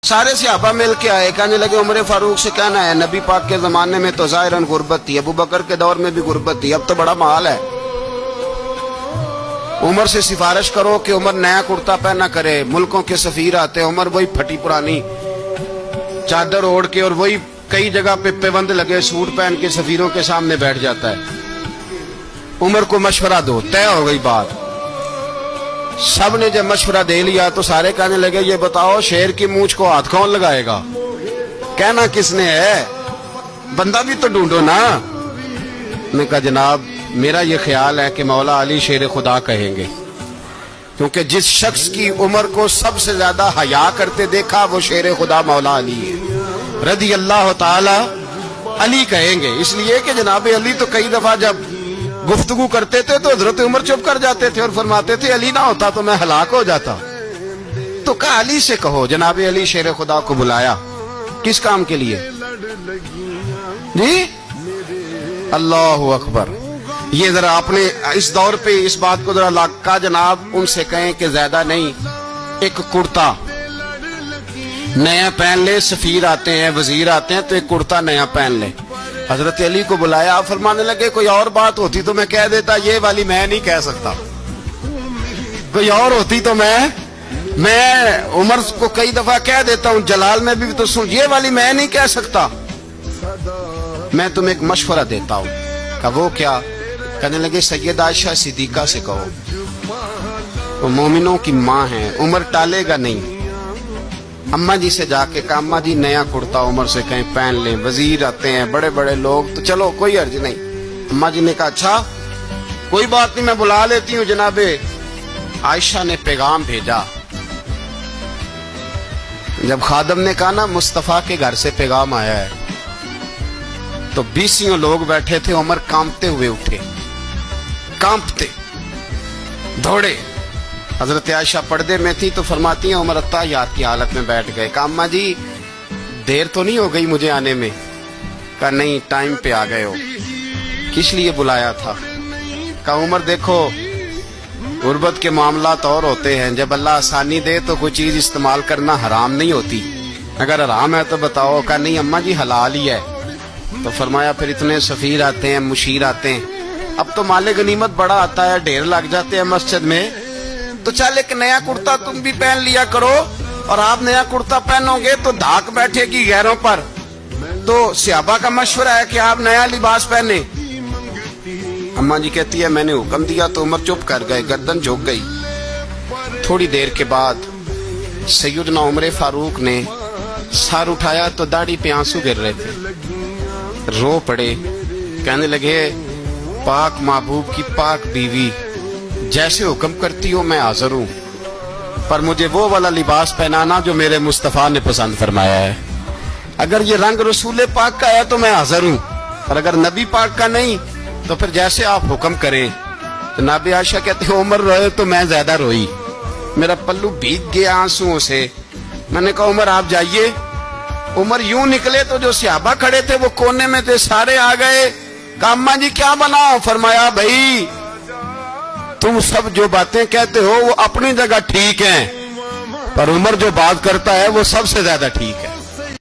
سارے صحابہ مل کے آئے، کہنے لگے عمر فاروق سے کہنا ہے نبی پاک کے زمانے میں تو ظاہراً غربت تھی، ابو بکر کے دور میں بھی غربت تھی، اب تو بڑا مال ہے، عمر سے سفارش کرو کہ عمر نیا کرتا پہنا کرے۔ ملکوں کے سفیر آتے، عمر وہی پھٹی پرانی چادر اوڑھ کے اور وہی کئی جگہ پہ پیوند لگے سوٹ پہن کے سفیروں کے سامنے بیٹھ جاتا ہے۔ عمر کو مشورہ دو، طے ہو گئی بات۔ سب نے جب مشورہ دے لیا تو سارے کہنے لگے یہ بتاؤ شیر کی مونچھ کو ہاتھ کون لگائے گا؟ کہنا کس نے ہے؟ بندہ بھی تو ڈھونڈو نا۔ نے کہا جناب میرا یہ خیال ہے کہ مولا علی شیر خدا کہیں گے، کیونکہ جس شخص کی عمر کو سب سے زیادہ حیا کرتے دیکھا وہ شیر خدا مولا علی ہے رضی اللہ تعالی علی کہیں گے، اس لیے کہ جناب علی تو کئی دفعہ جب گفتگو کرتے تھے تو حضرت عمر چپ کر جاتے تھے اور فرماتے تھے علی نہ ہوتا تو میں ہلاک ہو جاتا۔ تو کہا علی سے کہو۔ جناب علی شیر خدا کو بلایا، کس کام کے لیے؟ جی اللہ اکبر۔ یہ ذرا اپنے اس دور پہ اس بات کو ذرا لاکا جناب ان سے کہیں کہ زیادہ نہیں، ایک کرتا نیا پہن لے، سفیر آتے ہیں وزیر آتے ہیں تو ایک کرتا نیا پہن لے۔ حضرت علی کو بلایا، فرمانے لگے کوئی اور بات ہوتی تو میں کہہ دیتا، یہ والی میں نہیں کہہ سکتا، کوئی اور ہوتی تو میں عمر کو کئی دفعہ کہہ دیتا ہوں، جلال میں بھی تو سن، یہ والی میں نہیں کہہ سکتا، میں تمہیں ایک مشورہ دیتا ہوں۔ کہ وہ کیا؟ کہنے لگے سیدہ عائشہ صدیقہ سے کہو، وہ مومنوں کی ماں ہیں، عمر ٹالے گا نہیں۔ اماں جی سے جا کے کہا اماں جی نیا کرتا عمر سے کہیں پہن لیں، وزیر آتے ہیں بڑے بڑے لوگ تو چلو کوئی حرج نہیں۔ اماں جی نے کہا اچھا کوئی بات نہیں میں بلا لیتی ہوں۔ جناب عائشہ نے پیغام بھیجا، جب خادم نے کہا نا مصطفیٰ کے گھر سے پیغام آیا ہے تو 20 لوگ بیٹھے تھے، عمر کانپتے ہوئے اٹھے، کانپتے دوڑے۔ حضرت عائشہ پردے میں تھی تو فرماتی ہیں عمر اتحیات کی حالت میں بیٹھ گئے۔ کہا اماں جی دیر تو نہیں ہو گئی مجھے آنے میں؟ کہا نہیں ٹائم پہ آ گئے ہو۔ کس لیے بلایا تھا؟ کہا عمر دیکھو غربت کے معاملات اور ہوتے ہیں، جب اللہ آسانی دے تو کوئی چیز استعمال کرنا حرام نہیں ہوتی، اگر حرام ہے تو بتاؤ۔ کہا نہیں اماں جی حلال ہی ہے۔ تو فرمایا پھر اتنے سفیر آتے ہیں مشیر آتے ہیں، اب تو مال غنیمت بڑا آتا ہے، ڈھیر لگ جاتے ہیں مسجد میں، تو چل ایک نیا کرتا تم بھی پہن لیا کرو، اور آپ نیا کرتا پہنو گے تو دھاک بیٹھے گی غیروں پر۔ تو صحابہ کا مشورہ ہے کہ آپ نیا لباس پہنے۔ اماں جی کہتی ہے میں نے حکم دیا تو عمر چپ کر گئے، گردن جھک گئی۔ تھوڑی دیر کے بعد سیدنا عمر فاروق نے سر اٹھایا تو داڑھی پہ آنسو گر رہے تھے، رو پڑے، کہنے لگے پاک محبوب کی پاک بیوی جیسے حکم کرتی ہو میں حاضر ہوں، پر مجھے وہ والا لباس پہنانا جو میرے مصطفیٰ نے پسند فرمایا ہے۔ اگر یہ رنگ رسول پاک کا ہے تو میں حاضر ہوں، اور اگر نبی پاک کا نہیں تو پھر جیسے آپ حکم کریں۔ جناب عائشہ کہتے ہیں عمر روئے تو میں زیادہ روئی، میرا پلو بھیگ گیا آنسوؤں سے۔ میں نے کہا عمر آپ جائیے۔ عمر یوں نکلے تو جو صحابہ کھڑے تھے وہ کونے میں تھے، سارے آ گئے۔ کہا اماں جی کیا بنا؟ فرمایا بھائی تم سب جو باتیں کہتے ہو وہ اپنی جگہ ٹھیک ہیں، پر عمر جو بات کرتا ہے وہ سب سے زیادہ ٹھیک ہے۔